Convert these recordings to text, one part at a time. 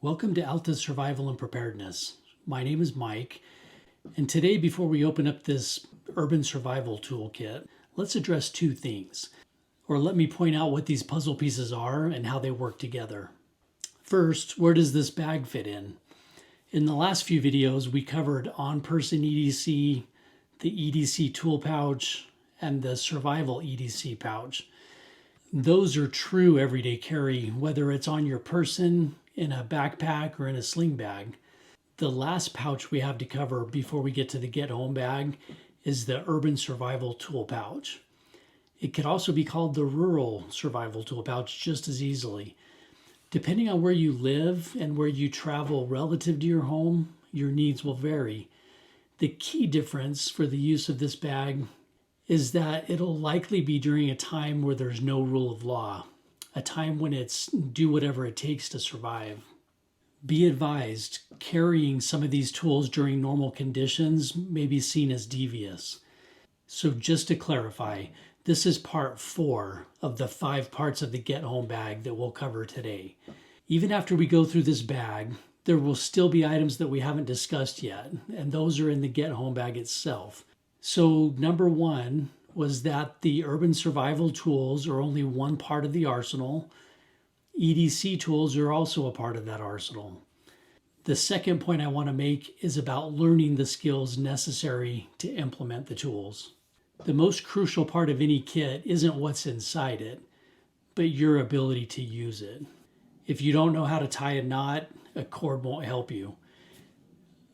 Welcome to Alta's Survival and Preparedness. My name is Mike, and today before we open up this urban survival toolkit, let's address two things. Or let me point out what these puzzle pieces are and how they work together. First, where does this bag fit in? In the last few videos, we covered on-person EDC, the EDC tool pouch, and the survival EDC pouch. Those are true everyday carry, whether it's on your person, in a backpack, or in a sling bag. The last pouch we have to cover before we get to the get home bag is the urban survival tool pouch. It could also be called the rural survival tool pouch just as easily. Depending on where you live and where you travel relative to your home, your needs will vary. The key difference for the use of this bag is that it'll likely be during a time where there's no rule of law, a time when it's do whatever it takes to survive. Be advised, carrying some of these tools during normal conditions may be seen as devious. So just to clarify, this is part 4 of the 5 parts of the get home bag that we'll cover today. Even after we go through this bag, there will still be items that we haven't discussed yet, and those are in the get home bag itself. So number 1 was that the urban survival tools are only one part of the arsenal. EDC tools are also a part of that arsenal. The second point I want to make is about learning the skills necessary to implement the tools. The most crucial part of any kit isn't what's inside it, but your ability to use it. If you don't know how to tie a knot, a cord won't help you.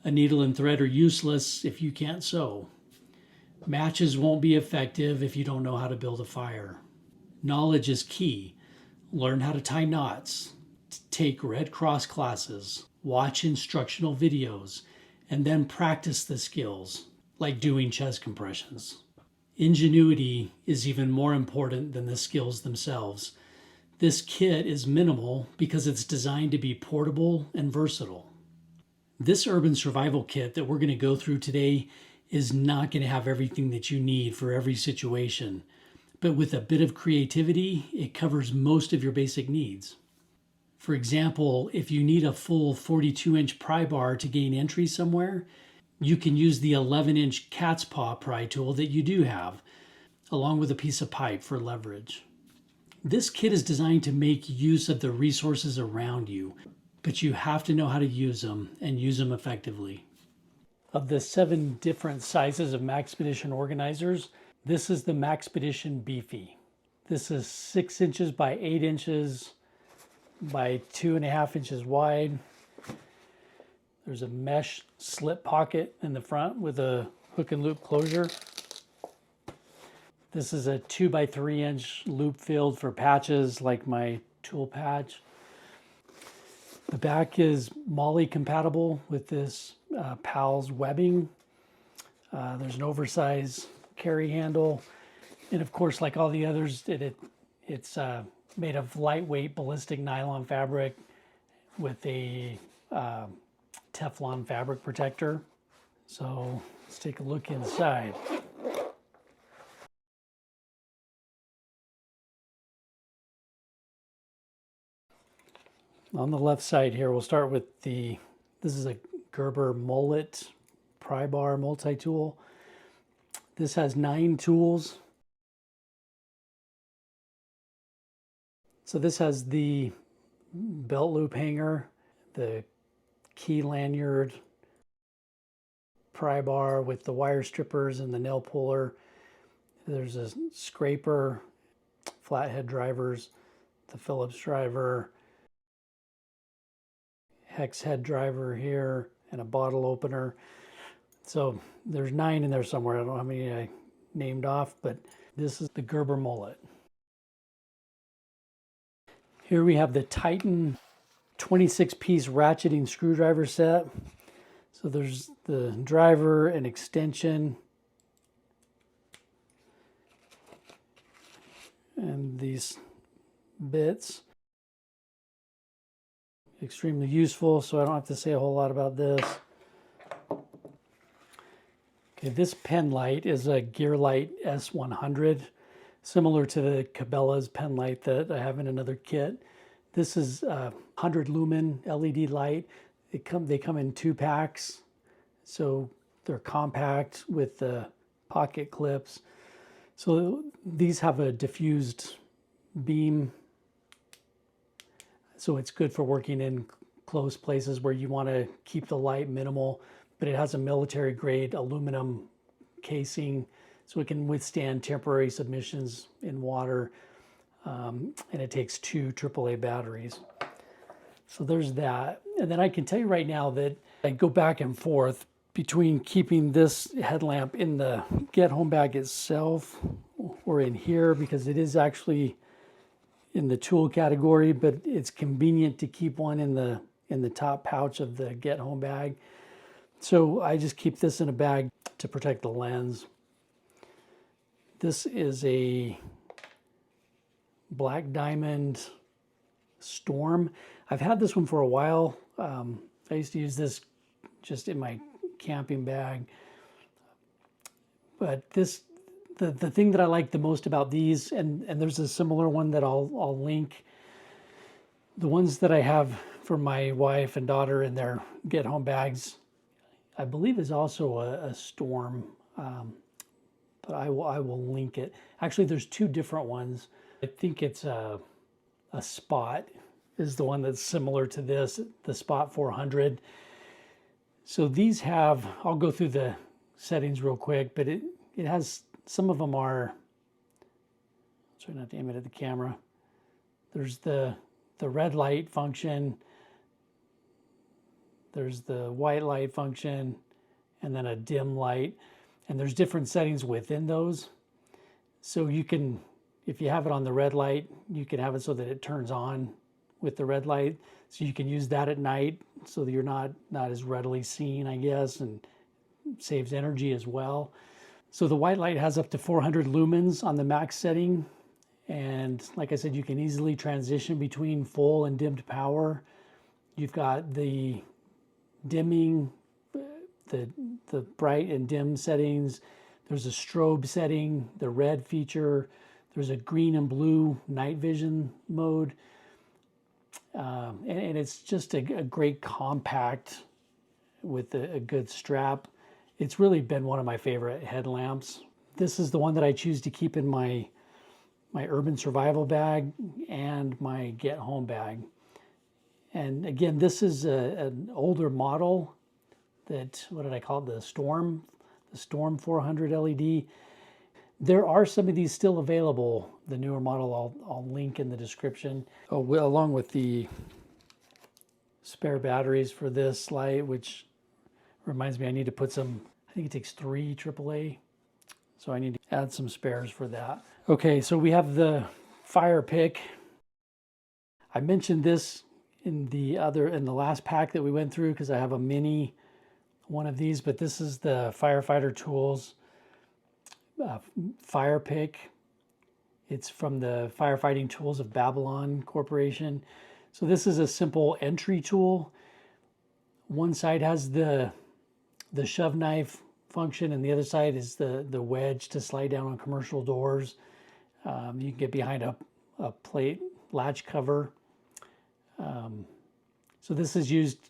A needle and thread are useless if you can't sew. Matches won't be effective if you don't know how to build a fire. Knowledge is key. Learn how to tie knots, take Red Cross classes, watch instructional videos, and then practice the skills, like doing chest compressions. Ingenuity is even more important than the skills themselves. This kit is minimal because it's designed to be portable and versatile. This urban survival kit that we're going to go through today is not going to have everything that you need for every situation, but with a bit of creativity, it covers most of your basic needs. For example, if you need a full 42-inch pry bar to gain entry somewhere, you can use the 11-inch cat's paw pry tool that you do have, along with a piece of pipe for leverage. This kit is designed to make use of the resources around you, but you have to know how to use them and use them effectively. Of the 7 different sizes of Maxpedition organizers, this is the Maxpedition Beefy. This is 6 inches by 8 inches by 2.5 inches wide. There's a mesh slip pocket in the front with a hook and loop closure. This is a 2 by 3 inch loop filled for patches like my tool patch. The back is MOLLE compatible with this PALS webbing. There's an oversized carry handle. And of course, like all the others, it's made of lightweight ballistic nylon fabric with a Teflon fabric protector. So let's take a look inside. On the left side here, we'll start with this is a Gerber Mullet pry bar multi-tool. This has 9 tools. So this has the belt loop hanger, the key lanyard, pry bar with the wire strippers and the nail puller. There's a scraper, flathead drivers, the Phillips driver, hex head driver here, and a bottle opener. So there's 9 in there somewhere. I don't know how many I named off, but this is the Gerber Mullet. Here we have the Titan 26-piece ratcheting screwdriver set. So there's the driver and extension, and these bits. Extremely useful, so I don't have to say a whole lot about this. Okay, this pen light is a Gearlight S100, similar to the Cabela's pen light that I have in another kit. This is 100 lumen LED light. They come in 2 packs, so they're compact with the pocket clips. So these have a diffused beam, so it's good for working in close places where you want to keep the light minimal, but it has a military grade aluminum casing, so it can withstand temporary submissions in water, and it takes 2 AAA batteries. So there's that. And then I can tell you right now that I go back and forth between keeping this headlamp in the get home bag itself or in here, because it is actually in the tool category, but it's convenient to keep one in the top pouch of the get home bag. So I just keep this in a bag to protect the lens. This is a Black Diamond Storm. I've had this one for a while. I used to use this just in my camping bag. But this, the thing that I like the most about these, and there's a similar one that I'll link. The ones that I have for my wife and daughter in their get home bags, I believe is also a Storm, but I will link it. Actually, there's 2 different ones. I think it's a Spot is the one that's similar to this, the Spot 400. So these have, I'll go through the settings real quick, but it has, some of them are, I'll try not to aim it at the camera. There's the red light function, there's the white light function, and then a dim light. And there's different settings within those. So you can, if you have it on the red light, you can have it so that it turns on with the red light. So you can use that at night so that you're not as readily seen, I guess, and saves energy as well. So the white light has up to 400 lumens on the max setting. And like I said, you can easily transition between full and dimmed power. You've got the dimming, the bright and dim settings. There's a strobe setting, the red feature. There's a green and blue night vision mode. And it's just a great compact with a good strap. It's really been one of my favorite headlamps. This is the one that I choose to keep in my urban survival bag and my get home bag. And again, this is an older model that, what did I call it? The Storm 400 LED. There are some of these still available. The newer model I'll link in the description. Oh, well, along with the spare batteries for this light, which reminds me I need to put some, I think it takes 3 AAA. So I need to add some spares for that. Okay, so we have the fire pick. I mentioned this in the last pack that we went through because I have a mini one of these, but this is the Firefighter Tools fire pick. It's from the Firefighting Tools of Babylon Corporation. So this is a simple entry tool. One side has the shove knife function, and the other side is the wedge to slide down on commercial doors. You can get behind a plate latch cover. So this is used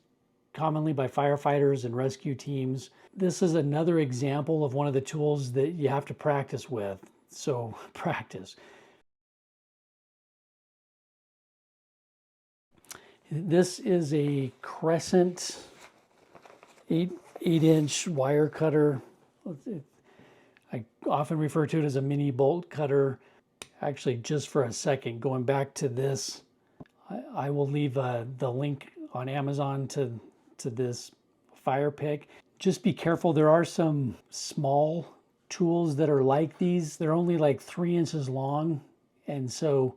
commonly by firefighters and rescue teams. This is another example of one of the tools that you have to practice with. So practice. This is a Crescent 8-inch wire cutter. I often refer to it as a mini bolt cutter. Actually, just for a second, going back to this, I will leave the link on Amazon to this fire pick. Just be careful. There are some small tools that are like these. They're only like 3 inches long, and so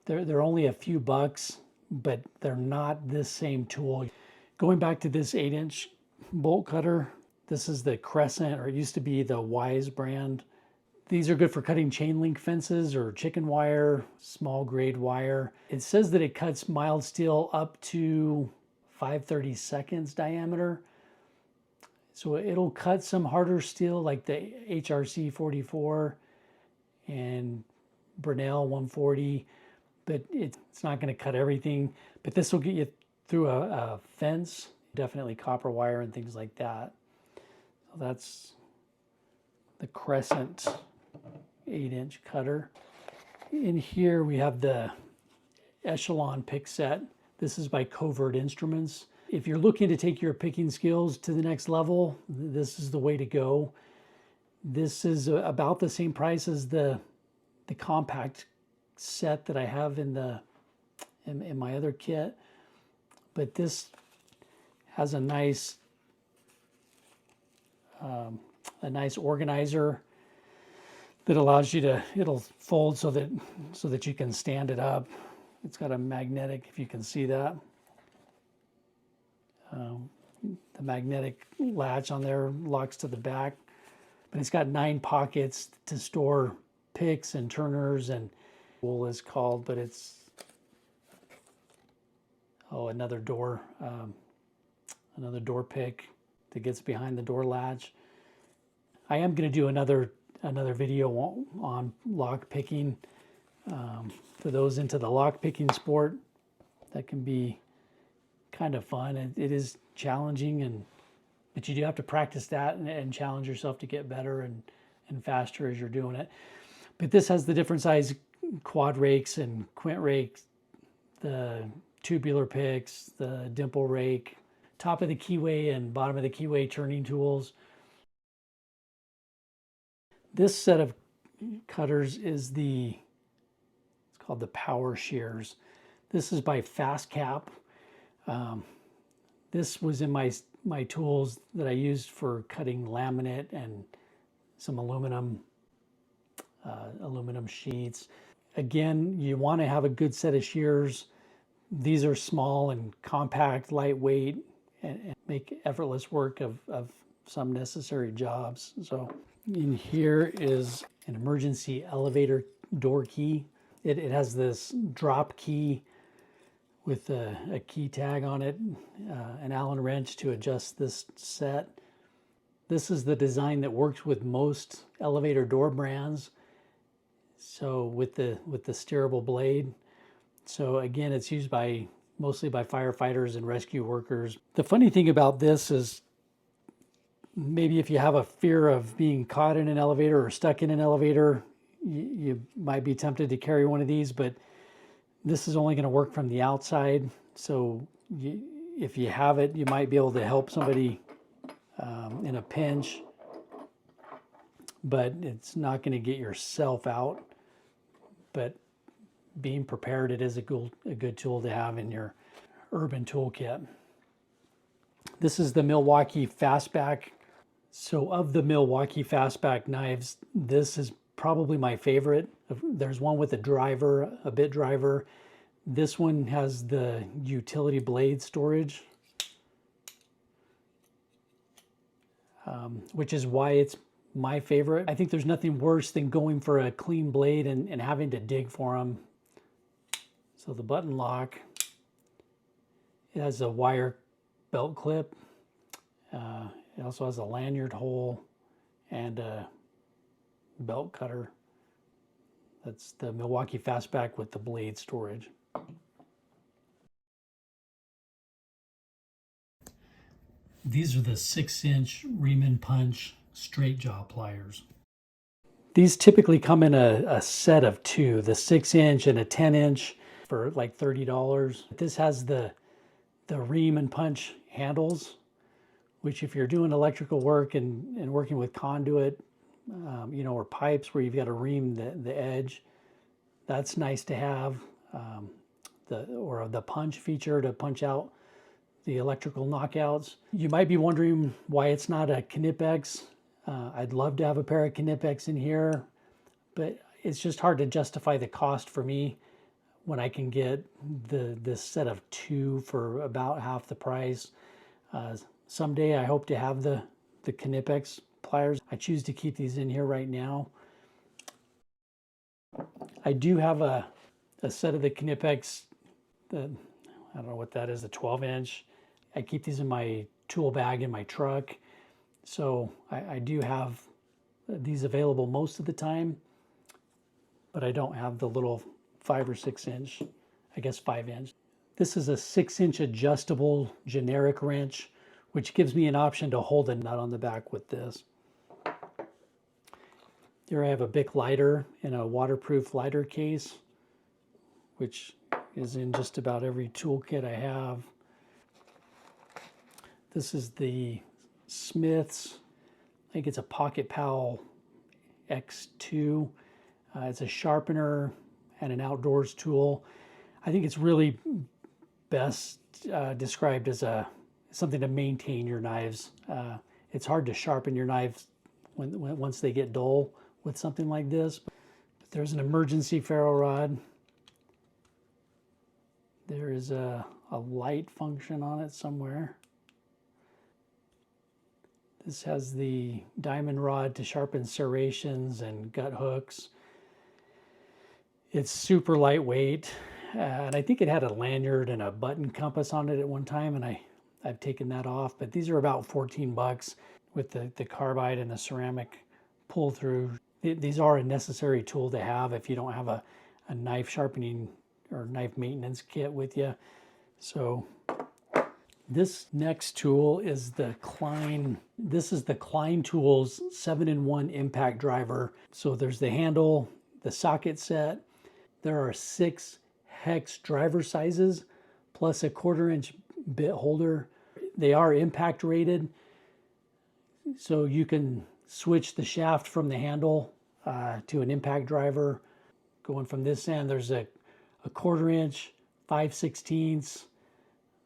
they're only a few bucks, but they're not this same tool. Going back to this 8-inch bolt cutter, this is the Crescent, or it used to be the Wise brand. These are good for cutting chain link fences or chicken wire, small grade wire. It says that it cuts mild steel up to 5/32 diameter. So it'll cut some harder steel like the HRC 44 and Brunel 140, but it's not going to cut everything. But this will get you through a fence, definitely copper wire and things like that. So that's the Crescent 8-inch cutter. In here we have the Echelon pick set. This is by Covert Instruments. If you're looking to take your picking skills to the next level, this is the way to go. This is about the same price as the compact set that I have in my other kit, but this has a nice organizer that allows you to, it'll fold so that you can stand it up. It's got a magnetic, if you can see that. The magnetic latch on there locks to the back, but it's got 9 pockets to store picks and turners, and wool is called, but it's another door pick that gets behind the door latch. I am going to do another video on lock picking for those into the lock picking sport. That can be kind of fun. It is challenging, but you do have to practice that and challenge yourself to get better and faster as you're doing it. But this has the different size quad rakes and quint rakes, the tubular picks, the dimple rake, top of the keyway and bottom of the keyway turning tools. This set of cutters is it's called the Power Shears. This is by Fast Cap. This was in my tools that I used for cutting laminate and some aluminum sheets. Again, you want to have a good set of shears. These are small and compact, lightweight, and make effortless work of some necessary jobs. So in here is an emergency elevator door key. It has this drop key with a key tag on it, an Allen wrench to adjust this set. This is the design that works with most elevator door brands. So with the steerable blade. So again, it's used mostly by firefighters and rescue workers. The funny thing about this is, maybe if you have a fear of being caught in an elevator or stuck in an elevator, you might be tempted to carry one of these, but this is only going to work from the outside. So if you have it, you might be able to help somebody in a pinch, but it's not going to get yourself out. But being prepared, it is a good tool to have in your urban toolkit. This is the Milwaukee Fastback. So of the Milwaukee Fastback knives, this is probably my favorite. There's one with a bit driver. This one has the utility blade storage, which is why it's my favorite. I think there's nothing worse than going for a clean blade and having to dig for them. So the button lock, it has a wire belt clip. It also has a lanyard hole and a belt cutter. That's the Milwaukee Fastback with the blade storage. These are the 6-inch Riemann punch straight jaw pliers. These typically come in a set of 2, the 6-inch and a 10-inch for like $30. This has the Riemann punch handles, which if you're doing electrical work and working with conduit, or pipes where you've got to ream the edge, that's nice to have. The punch feature to punch out the electrical knockouts. You might be wondering why it's not a Knipex. I'd love to have a pair of Knipex in here, but it's just hard to justify the cost for me when I can get this set of 2 for about half the price. Someday I hope to have the Knipex pliers. I choose to keep these in here right now. I do have a set of the Knipex, I don't know what that is, the 12-inch. I keep these in my tool bag in my truck. So I do have these available most of the time, but I don't have the little 5 or 6 inch, I guess 5 inch. This is a 6-inch adjustable generic wrench, which gives me an option to hold a nut on the back with this. Here I have a Bic lighter in a waterproof lighter case, which is in just about every toolkit I have. This is the Smith's, I think it's a Pocket Pal X2. It's a sharpener and an outdoors tool. I think it's really best described as something to maintain your knives. It's hard to sharpen your knives once they get dull with something like this. But there's an emergency ferro rod. There is a light function on it somewhere. This has the diamond rod to sharpen serrations and gut hooks. It's super lightweight, and I think it had a lanyard and a button compass on it at one time, and I've taken that off. But these are about 14 bucks with the carbide and the ceramic pull through. These are a necessary tool to have if you don't have a knife sharpening or knife maintenance kit with you. So this next tool is the Klein. This is the Klein Tools 7-in-1 impact driver. So there's the handle, the socket set. There are 6 hex driver sizes plus a 1/4 inch bit holder. They are impact rated, so you can switch the shaft from the handle to an impact driver. Going from this end, there's a 1/4 inch, 5/16,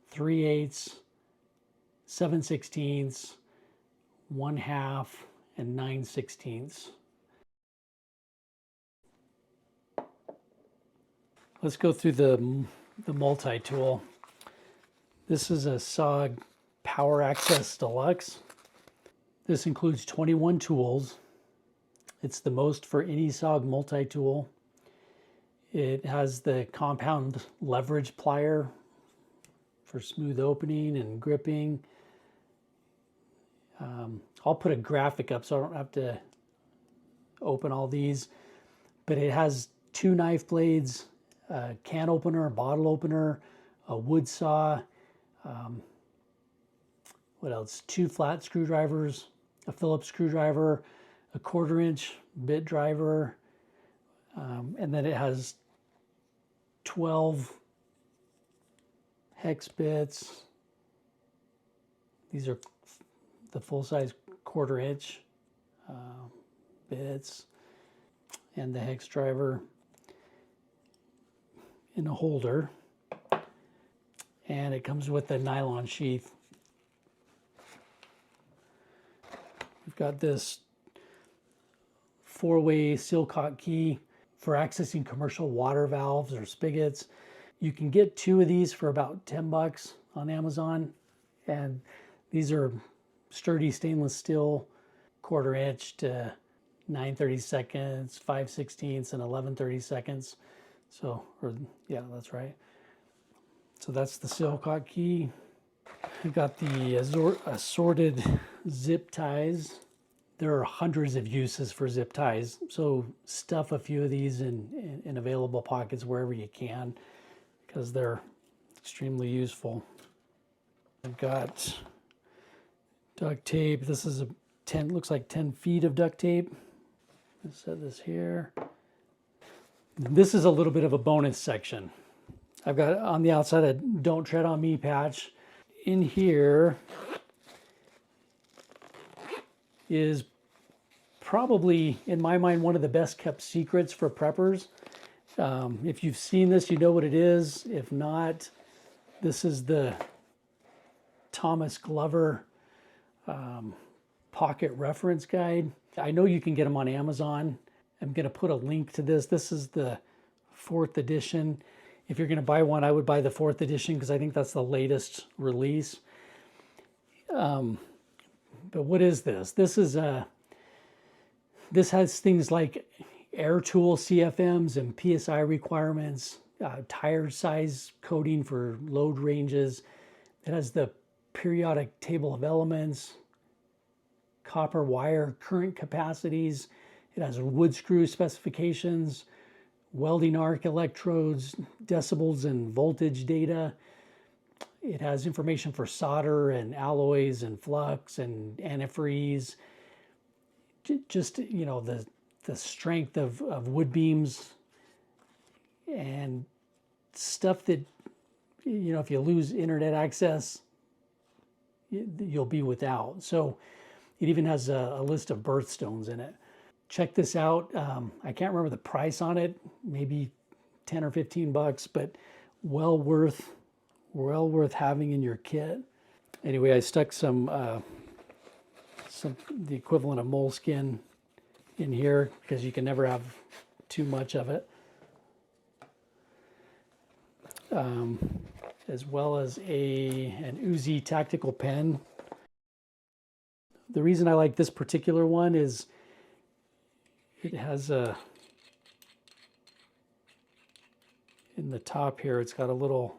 3/8, 7/16, 1/2, and 9/16. Let's go through the multi-tool. This is a SOG Power Access Deluxe. This includes 21 tools. It's the most for any SOG multi-tool. It has the compound leverage plier for smooth opening and gripping. I'll put a graphic up so I don't have to open all these, but it has 2 knife blades, a can opener, a bottle opener, a wood saw, what else? 2 flat screwdrivers, a Phillips screwdriver, a 1/4 inch bit driver, and then it has 12 hex bits. These are the full-size 1/4 inch bits, and the hex driver in a holder, and it comes with a nylon sheath. We've got this 4-way Silcock key for accessing commercial water valves or spigots. You can get 2 of these for about 10 bucks on Amazon, and these are sturdy stainless steel, 1/4 inch to 9/32, 5/16, and 11/32. So, yeah, that's right. So that's the Silcock key. We've got the assorted zip ties. There are hundreds of uses for zip ties, so stuff a few of these in available pockets wherever you can, because they're extremely useful. I've got duct tape. This is looks like 10 feet of duct tape. Let's set this here. This is a little bit of a bonus section. I've got on the outside a "Don't Tread on Me" patch. In here is probably, in my mind, one of the best kept secrets for preppers. If you've seen this, you know what it is. If not, this is the Thomas Glover pocket reference guide. I know you can get them on Amazon. I'm going to put a link to this. This is the 4th edition. If you're going to buy one, I would buy the 4th edition because I think that's the latest release. But what is this? This has things like air tool CFMs and PSI requirements, tire size coding for load ranges. It has the periodic table of elements, copper wire current capacities. It has wood screw specifications, welding arc electrodes, decibels and voltage data. It has information for solder and alloys and flux and antifreeze. Just, you know, the strength of wood beams and stuff that, you know, if you lose internet access, you'll be without. So it even has a list of birthstones in it. Check this out. I can't remember the price on it, maybe 10 or 15 bucks, but well worth having in your kit. Anyway, I stuck some the equivalent of moleskin in here because you can never have too much of it. As well as an Uzi tactical pen. The reason I like this particular one is it has in the top here, it's got a little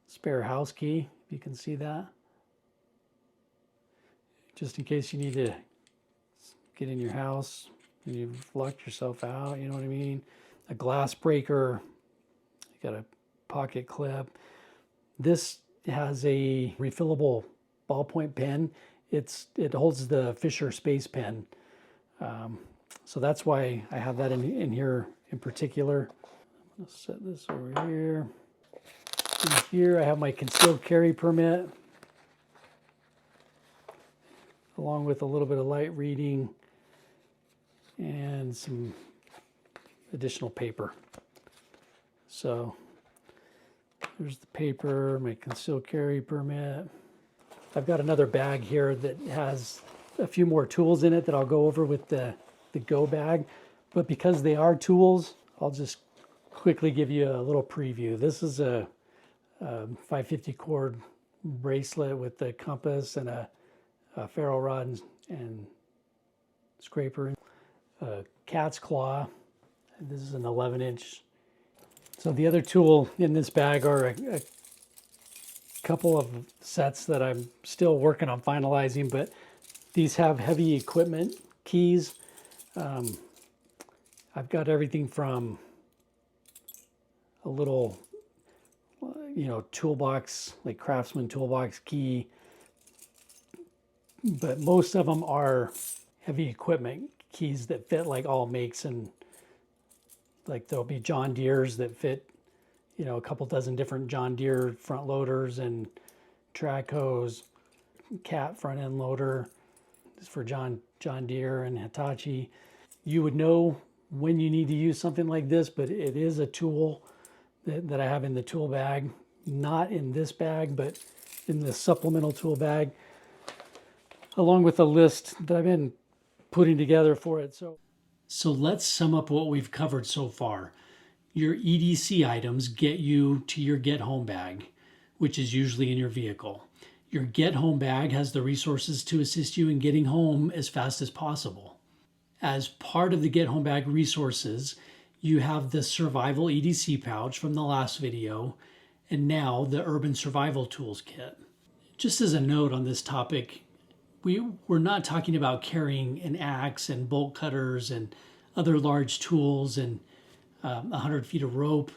spare house key, if you can see that. Just in case you need to get in your house and you've locked yourself out, you know what I mean? A glass breaker, you got a pocket clip. This has a refillable ballpoint pen. It holds the Fisher Space Pen. So that's why I have that in here in particular. I'm gonna set this over here. In here I have my concealed carry permit, along with a little bit of light reading and some additional paper. So there's the paper, my concealed carry permit. I've got another bag here that has a few more tools in it that I'll go over with the go bag. But because they are tools, I'll just quickly give you a little preview. This is a 550 cord bracelet with the compass and a ferro rod and scraper. A cat's claw. This is an 11-inch. So the other tool in this bag are a couple of sets that I'm still working on finalizing, but these have heavy equipment keys. I've got everything from a little, you know, toolbox, like Craftsman toolbox key, but most of them are heavy equipment keys that fit like all makes, and like there'll be John Deere's that fit, you know, a couple dozen different John Deere front loaders and track hose, Cat front end loader. This is for John Deere and Hitachi. You would know when you need to use something like this, but it is a tool that I have in the tool bag, not in this bag, but in the supplemental tool bag, along with a list that I've been putting together for it. So let's sum up what we've covered so far. Your EDC items get you to your get home bag, which is usually in your vehicle. Your get home bag has the resources to assist you in getting home as fast as possible. As part of the get home bag resources, you have the survival EDC pouch from the last video, and now the urban survival tools kit. Just as a note on this topic, we're not talking about carrying an axe and bolt cutters and other large tools and 100 feet of rope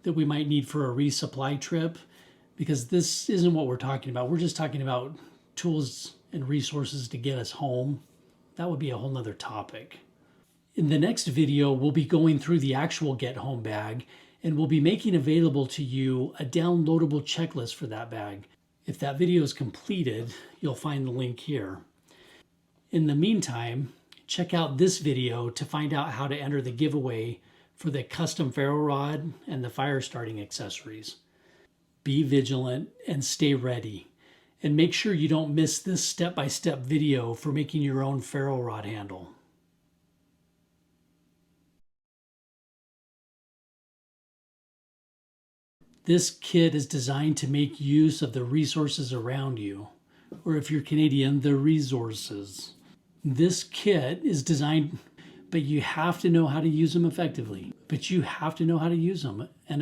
that we might need for a resupply trip, because this isn't what we're talking about. We're just talking about tools and resources to get us home. That would be a whole nother topic. In the next video, we'll be going through the actual get home bag, and we'll be making available to you a downloadable checklist for that bag. If that video is completed, you'll find the link here. In the meantime, check out this video to find out how to enter the giveaway for the custom ferro rod and the fire starting accessories. Be vigilant and stay ready. And make sure you don't miss this step-by-step video for making your own ferro rod handle. This kit is designed to make use of the resources around you, or if you're Canadian, the resources. This kit is designed, but you have to know how to use them effectively. But you have to know how to use them. And